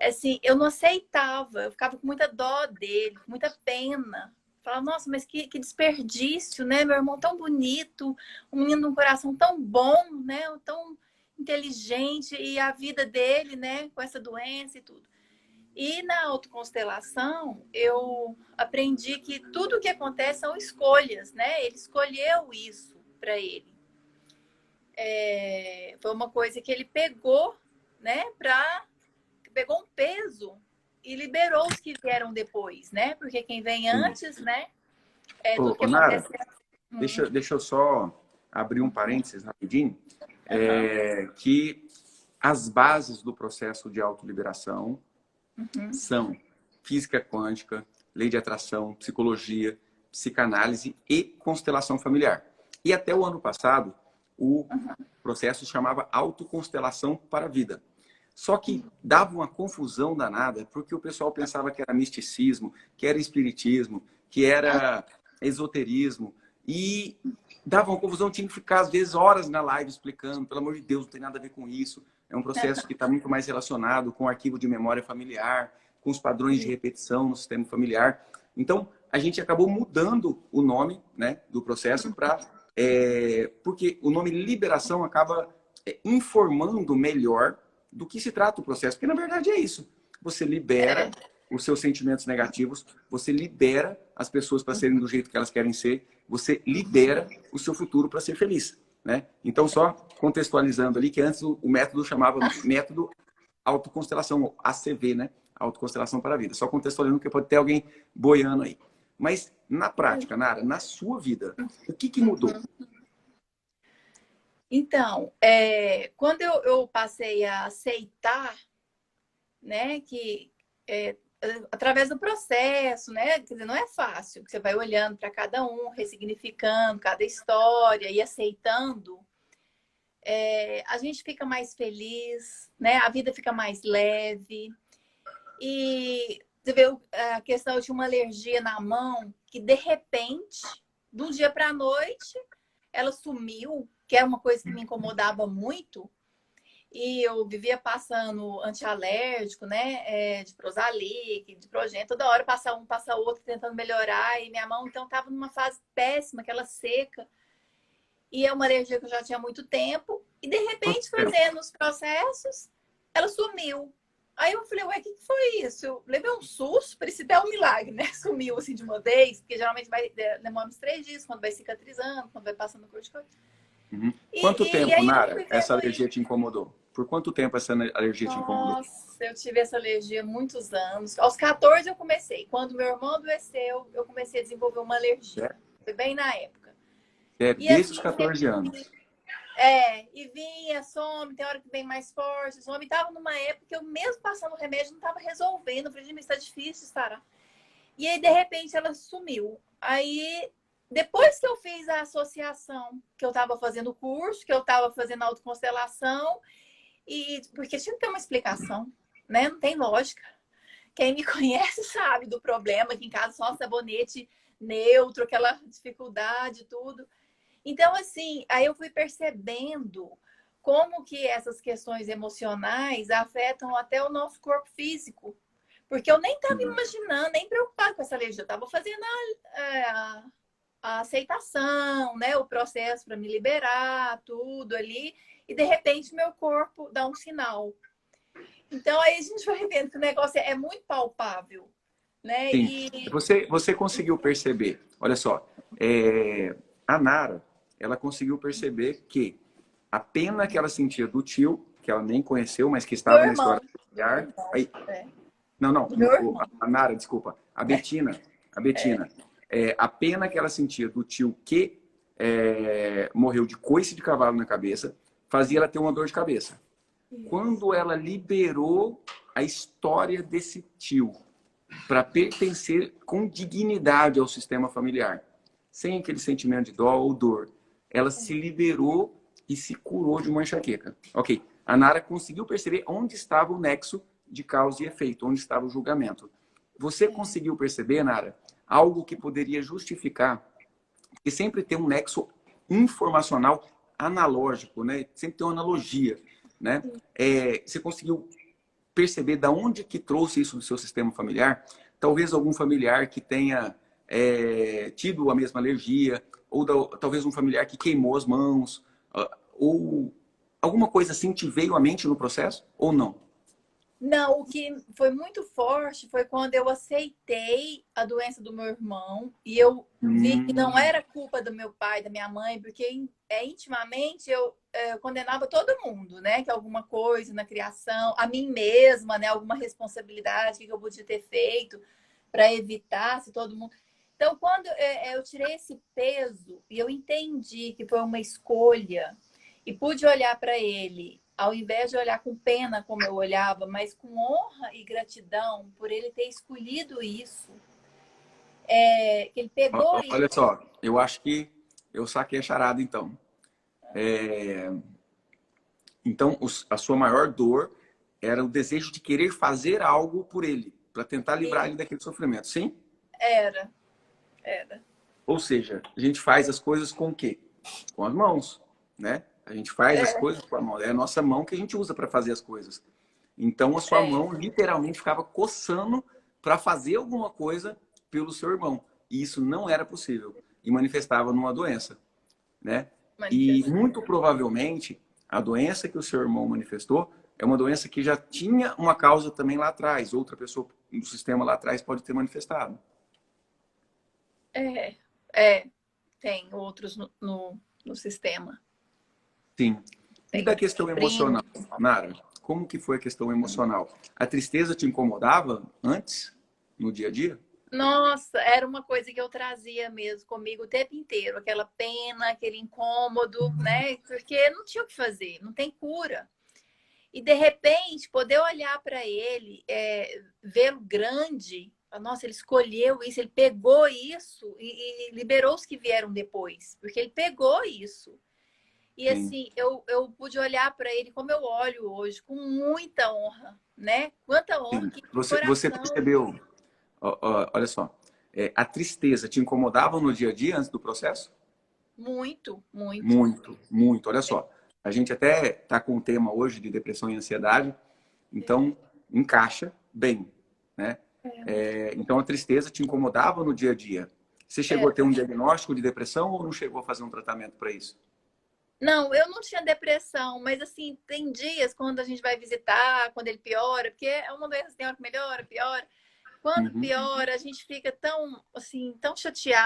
Assim, eu não aceitava, eu ficava com muita dó dele, com muita pena. Falava, nossa, mas que desperdício, né? Meu irmão tão bonito, um menino de um coração tão bom, né? Tão inteligente, e a vida dele, né? Com essa doença e tudo. E na autoconstelação, eu aprendi que tudo o que acontece são escolhas, né? Ele escolheu isso para ele. Foi uma coisa que ele pegou, né? Pegou um peso e liberou os que vieram depois, né? Porque quem vem antes, né? Tudo que Nara, acontece. deixa eu só abrir um parênteses rapidinho. Que as bases do processo de autoliberação são física quântica, lei de atração, psicologia, psicanálise e constelação familiar. E até o ano passado, o processo chamava autoconstelação para a vida. Só que dava uma confusão danada, porque o pessoal pensava que era misticismo, que era espiritismo, que era esoterismo. E dava uma confusão, tinha que ficar, às vezes, horas na live explicando. Pelo amor de Deus, não tem nada a ver com isso. É um processo que está muito mais relacionado com o arquivo de memória familiar, com os padrões de repetição no sistema familiar. Então, a gente acabou mudando o nome, né, do processo para... porque o nome liberação acaba informando melhor do que se trata o processo. Porque, na verdade, é isso. Você libera os seus sentimentos negativos, você libera as pessoas para serem do jeito que elas querem ser, você libera o seu futuro para ser feliz. Né? Então, só contextualizando ali, que antes o método chamava método autoconstelação, ACV, né? Autoconstelação para a vida. Só contextualizando, porque pode ter alguém boiando aí. Mas, na prática, Nara, na sua vida, o que mudou? Então, quando eu passei a aceitar, né, que através do processo, né, quer dizer, não é fácil, você vai olhando para cada um, ressignificando cada história e aceitando, a gente fica mais feliz, né, a vida fica mais leve. E você vê a questão de uma alergia na mão, que de repente, de um dia para a noite, ela sumiu, que era uma coisa que me incomodava muito. E eu vivia passando antialérgico, né? De Prozac, de Progen, toda hora passa um, passa outro, tentando melhorar. E minha mão, então, estava numa fase péssima, aquela seca. E é uma alergia que eu já tinha há muito tempo. E, de repente, fazendo os processos, ela sumiu. Aí eu falei, ué, o que foi isso? Eu levei um susto, parecia até um milagre, né? Sumiu assim de uma vez, porque geralmente demora uns 3 dias, quando vai cicatrizando, quando vai passando o corticoide. Uhum. Quanto E tempo, aí eu Nara, fui essa vendo alergia isso. te incomodou? Por quanto tempo essa alergia te incomodou? Nossa, eu tive essa alergia há muitos anos. Aos 14 eu comecei. Quando meu irmão adoeceu, eu comecei a desenvolver uma alergia. Sério? Foi bem na época. Sério, E desde os assim, 14 anos. e vinha, some, tem hora que vem mais forte, some. Tava numa época que eu mesmo passando remédio não tava resolvendo. Eu falei, gente, mas tá difícil, Sara. E aí, de repente, ela sumiu. Aí, depois que eu fiz a associação, que eu tava fazendo o curso, que eu tava fazendo a autoconstelação, porque tinha que ter uma explicação, né? Não tem lógica. Quem me conhece sabe do problema, que em casa só sabonete neutro, aquela dificuldade, tudo. Então, assim, aí eu fui percebendo como que essas questões emocionais afetam até o nosso corpo físico. Porque eu nem estava Sim. imaginando, nem preocupada com essa alergia. Eu estava fazendo a aceitação, né? O processo para me liberar, tudo ali. E, de repente, meu corpo dá um sinal. Então, aí a gente vai vendo que o negócio é muito palpável, né? Sim. Você conseguiu perceber, olha só, a Nara, ela conseguiu perceber que a pena que ela sentia do tio, que ela nem conheceu, mas que Meu estava na irmão, história do meu familiar, irmão, aí, é. não, não, Do meu irmão. a Nara, desculpa, a Betina, a pena que ela sentia do tio que morreu de coice de cavalo na cabeça, fazia ela ter uma dor de cabeça. Quando ela liberou a história desse tio para pertencer com dignidade ao sistema familiar, sem aquele sentimento de dó ou dor, ela se liberou e se curou de uma enxaqueca. Ok, a Nara conseguiu perceber onde estava o nexo de causa e efeito, onde estava o julgamento. Você conseguiu perceber, Nara, algo que poderia justificar, porque sempre tem um nexo informacional analógico, né? Sempre tem uma analogia, né? Você conseguiu perceber da onde que trouxe isso do seu sistema familiar? Talvez algum familiar que tenha tido a mesma alergia, ou talvez um familiar que queimou as mãos, ou alguma coisa assim te veio à mente no processo, ou não? Não, o que foi muito forte foi quando eu aceitei a doença do meu irmão e eu vi que não Hum, era culpa do meu pai, da minha mãe, porque intimamente eu condenava todo mundo, né? Que alguma coisa na criação, a mim mesma, né? Alguma responsabilidade que eu podia ter feito para evitar se todo mundo. Então, quando eu tirei esse peso e eu entendi que foi uma escolha e pude olhar para ele, ao invés de olhar com pena como eu olhava, mas com honra e gratidão por ele ter escolhido isso, que ele pegou olha isso. só, eu acho que eu saquei a charada, então. Então, a sua maior dor era o desejo de querer fazer algo por ele, para tentar livrar ele daquele sofrimento, sim? Era, era. Ou seja, a gente faz as coisas com o quê? Com as mãos, né? A gente faz as É, coisas com a mão. É a nossa mão que a gente usa para fazer as coisas. Então, a sua é. mão literalmente ficava coçando para fazer alguma coisa pelo seu irmão. E isso não era possível. E manifestava numa doença, né? E Manifestar. muito provavelmente, a doença que o seu irmão manifestou é uma doença que já tinha uma causa também lá atrás. Outra pessoa do sistema lá atrás pode ter manifestado. É, é. Tem outros no sistema. Sim. E da Tem questão primo. emocional, Nara? Como que foi a questão emocional? A tristeza te incomodava antes, no dia a dia? Nossa, era uma coisa que eu trazia mesmo comigo o tempo inteiro, aquela pena, aquele incômodo, né? Porque não tinha o que fazer, não tem cura. E de repente, poder olhar para ele, vê-lo grande, nossa, ele escolheu isso, ele pegou isso e liberou os que vieram depois, porque ele pegou isso. E Sim. assim, eu pude olhar para ele como eu olho hoje, com muita honra, né? Quanta honra, Sim. que Você coração. percebeu, olha só, a tristeza te incomodava no dia a dia antes do processo? Muito, muito. Muito, muito. Olha só, a gente até está com o tema hoje de depressão e ansiedade, então encaixa bem, né? Então a tristeza te incomodava no dia a dia. Você chegou a ter Era. um diagnóstico de depressão ou não chegou a fazer um tratamento para isso? Não, eu não tinha depressão, mas assim, tem dias quando a gente vai visitar, quando ele piora, porque é uma doença, tem hora que melhora, piora. Quando Uhum. piora, a gente fica tão, assim, tão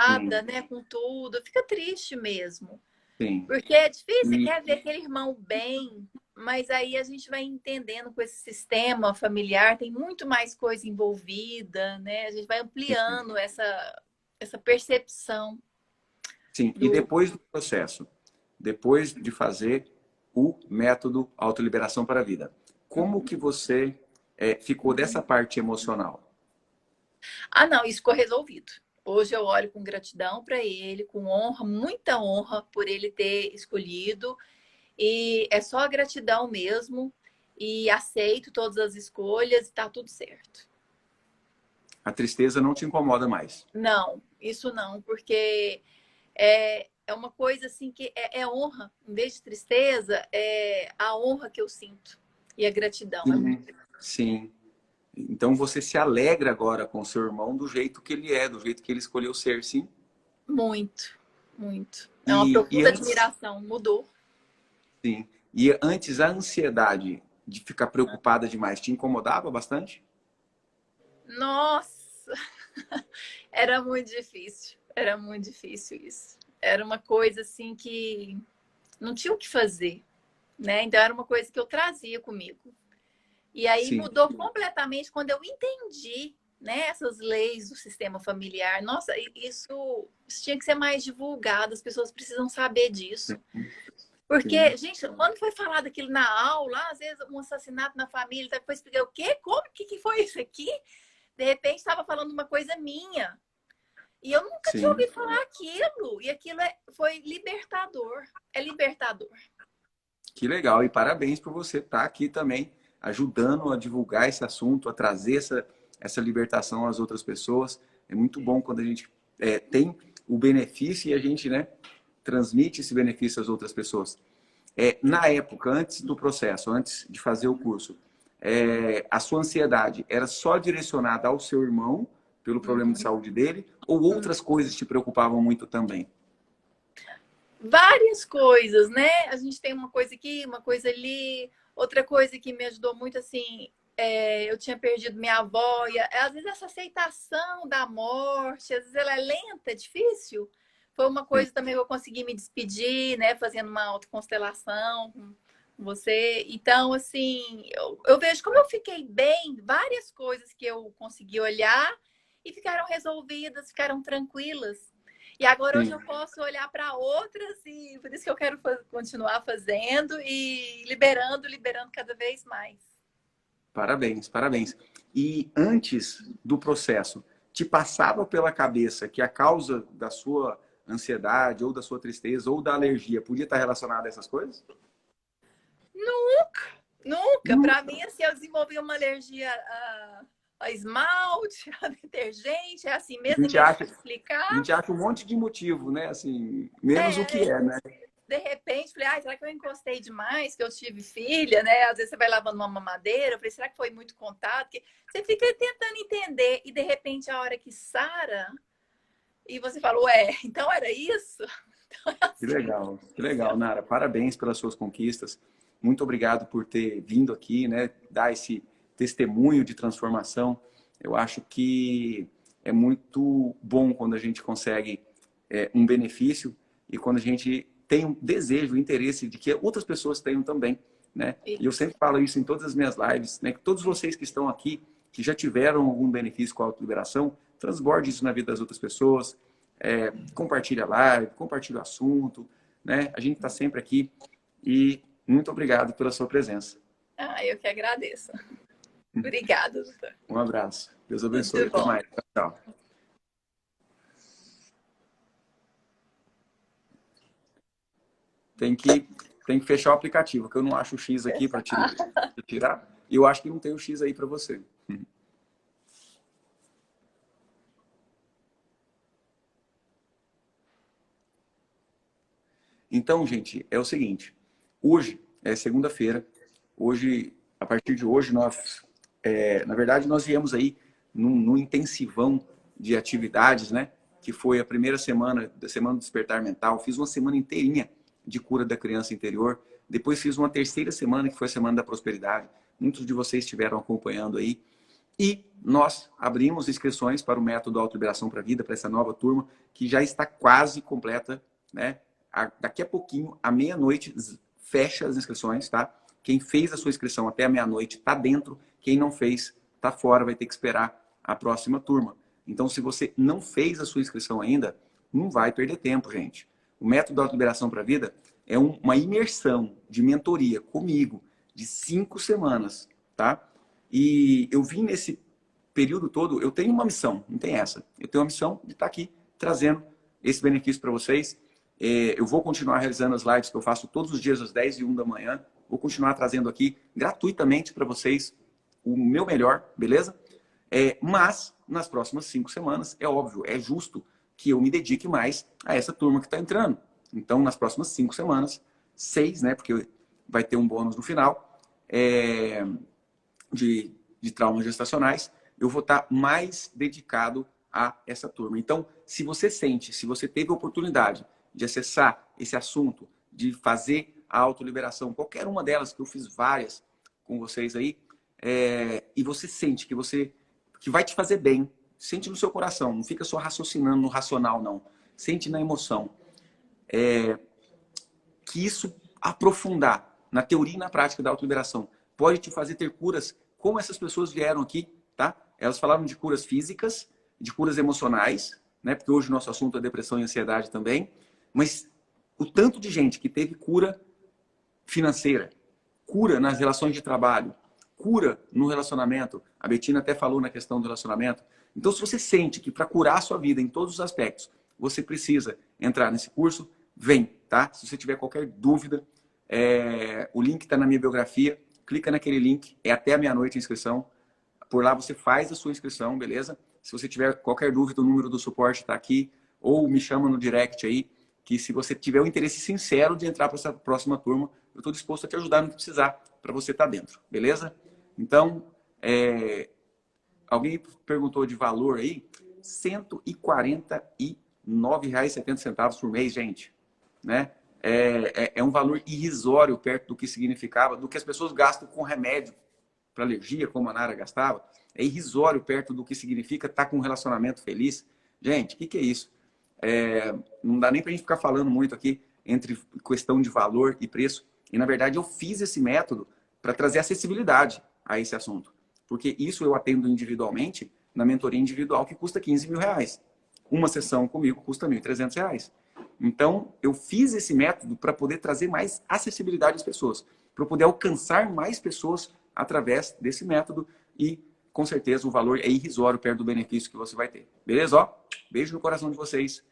Sim. chateada, né, com tudo, fica triste mesmo. Sim. Porque é difícil, você E, quer ver aquele irmão bem, mas aí a gente vai entendendo com esse sistema familiar, tem muito mais coisa envolvida, né? A gente vai ampliando essa percepção sim. E do. depois do processo, depois de fazer o método Autoliberação para a Vida, como que você ficou dessa parte emocional? Ah, não, isso ficou resolvido. Hoje eu olho com gratidão para ele, com honra, muita honra por ele ter escolhido. E é só gratidão mesmo. E aceito todas as escolhas e tá tudo certo. A tristeza não te incomoda mais. Não, isso não, porque é uma coisa assim que é honra. Em vez de tristeza, é a honra que eu sinto. E a gratidão. Sim. Sim. Então você se alegra agora com seu irmão do jeito que ele é, do jeito que ele escolheu ser, sim? Muito, muito. É uma E profunda antes, admiração. Mudou. sim. E antes a ansiedade de ficar preocupada demais te incomodava bastante? Nossa, era muito difícil. Era muito difícil isso. Era uma coisa assim que não tinha o que fazer, né? Então era uma coisa que eu trazia comigo. E aí Sim. mudou completamente quando eu entendi, né, essas leis do sistema familiar. Nossa, isso tinha que ser mais divulgado, as pessoas precisam saber disso. Sim. Porque, gente, quando foi falado aquilo na aula, às vezes um assassinato na família, depois expliquei o quê? Como? O que foi isso aqui? De repente estava falando uma coisa minha. E eu nunca tinha Sim. ouvido falar aquilo. E aquilo foi libertador. É libertador. Que legal. E parabéns por você estar aqui também ajudando a divulgar esse assunto, a trazer essa libertação às outras pessoas. É muito bom quando a gente tem o benefício e a gente, né, transmite esse benefício às outras pessoas. Na época, antes do processo, antes de fazer o curso, a sua ansiedade era só direcionada ao seu irmão, pelo problema de saúde dele, ou outras coisas te preocupavam muito também? Várias coisas, né? A gente tem uma coisa aqui, uma coisa ali. Outra coisa que me ajudou muito, assim, eu tinha perdido minha avó. E, às vezes essa aceitação da morte, às vezes ela é lenta, é difícil. Foi uma Sim. coisa também que eu consegui me despedir, né? Fazendo uma autoconstelação com você. Então, assim, eu vejo como eu fiquei bem, várias coisas que eu consegui olhar e ficaram resolvidas, ficaram tranquilas. E agora hoje Sim. eu posso olhar para outras e por isso que eu quero continuar fazendo e liberando cada vez mais. Parabéns, parabéns. E antes do processo, te passava pela cabeça que a causa da sua ansiedade, ou da sua tristeza, ou da alergia podia estar relacionada a essas coisas? Nunca. Para Nunca. mim, assim, eu desenvolvi uma alergia a esmalte, a detergente, é assim A mesmo, gente ninguém acha, sabe a explicar. gente acha um monte de motivo, né? Assim, menos o que É, é, né? de repente, falei, será que eu encostei demais, que eu tive filha, né? Às vezes você vai lavando uma mamadeira, eu falei, será que foi muito contato? Que você fica tentando entender e de repente a hora que sara e você fala, então era isso? Então é assim que Que legal, funciona. Nara. Parabéns pelas suas conquistas. Muito obrigado por ter vindo aqui, né? Dar esse testemunho de transformação. Eu acho que é muito bom quando a gente consegue um benefício e quando a gente tem um desejo, um interesse de que outras pessoas tenham também, né? E eu sempre falo isso em todas as minhas lives, né? Que todos vocês que estão aqui, que já tiveram algum benefício com a autoliberação, transborde isso na vida das outras pessoas, compartilha a live, compartilha o assunto, né? A gente está sempre aqui e muito obrigado pela sua presença. Eu que agradeço. Obrigada, doutor. Um abraço. Deus Tudo abençoe. de Até bom. mais. Tchau. Tem que, tem que fechar o aplicativo, que eu não acho o X aqui para tirar. E eu acho que não tem o X aí para você. Então, gente, é o seguinte. Hoje é segunda-feira. Hoje, a partir de hoje, na verdade, nós viemos aí num intensivão de atividades, né? Que foi a primeira semana da Semana do Despertar Mental. Fiz uma semana inteirinha de cura da criança interior. Depois fiz uma terceira semana, que foi a Semana da Prosperidade. Muitos de vocês estiveram acompanhando aí. E nós abrimos inscrições para o método Autoliberação para a Vida, para essa nova turma, que já está quase completa, né? daqui a pouquinho, à meia-noite, fecha as inscrições, tá? Quem fez a sua inscrição até a meia-noite está dentro. Quem não fez está fora, vai ter que esperar a próxima turma. Então, se você não fez a sua inscrição ainda, não vai perder tempo, gente. O método da autoliberação para a vida é uma imersão de mentoria comigo de 5 semanas, tá? E eu vim nesse período todo, eu tenho uma missão, não tem essa. Eu tenho uma missão de estar aqui trazendo esse benefício para vocês. Eu vou continuar realizando as lives que eu faço todos os dias às 10h01 da manhã. Vou continuar trazendo aqui gratuitamente para vocês o meu melhor, beleza? Mas nas próximas 5 semanas, é óbvio, é justo que eu me dedique mais a essa turma que está entrando. Então, nas próximas 5 semanas, 6, né? Porque vai ter um bônus no final de traumas gestacionais, eu vou estar mais dedicado a essa turma. Então, se você teve a oportunidade de acessar esse assunto, de fazer a autoliberação, qualquer uma delas, que eu fiz várias com vocês aí, e você sente que vai te fazer bem, sente no seu coração, não fica só raciocinando no racional, não. Sente na emoção. Que isso aprofundar na teoria e na prática da autoliberação pode te fazer ter curas como essas pessoas vieram aqui, tá? Elas falaram de curas físicas, de curas emocionais, né? Porque hoje o nosso assunto é depressão e ansiedade também, mas o tanto de gente que teve cura financeira, cura nas relações de trabalho, cura no relacionamento. A Betina até falou na questão do relacionamento. Então, se você sente que para curar a sua vida em todos os aspectos, você precisa entrar nesse curso, vem, tá? Se você tiver qualquer dúvida, o link está na minha biografia. Clica naquele link, é até a meia-noite a inscrição. Por lá você faz a sua inscrição, beleza? Se você tiver qualquer dúvida, o número do suporte está aqui. Ou me chama no direct aí, que se você tiver o interesse sincero de entrar para essa próxima turma, eu estou disposto a te ajudar no que precisar para você estar dentro, beleza? Então, alguém perguntou de valor aí, R$ 149,70 por mês, gente, né? É um valor irrisório perto do que significava, do que as pessoas gastam com remédio para alergia, como a Nara gastava. É irrisório perto do que significa estar com um relacionamento feliz. Gente, o que é isso? Não dá nem para a gente ficar falando muito aqui entre questão de valor e preço. E, na verdade, eu fiz esse método para trazer acessibilidade a esse assunto. Porque isso eu atendo individualmente na mentoria individual, que custa R$15 mil. Uma sessão comigo custa R$1.300. Então, eu fiz esse método para poder trazer mais acessibilidade às pessoas, para poder alcançar mais pessoas através desse método e, com certeza, o valor é irrisório perto do benefício que você vai ter. Beleza? Ó, beijo no coração de vocês.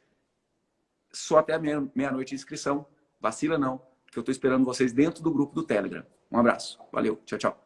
Só até a meia-noite a inscrição. Vacila não, que eu estou esperando vocês dentro do grupo do Telegram. Um abraço. Valeu. Tchau, tchau.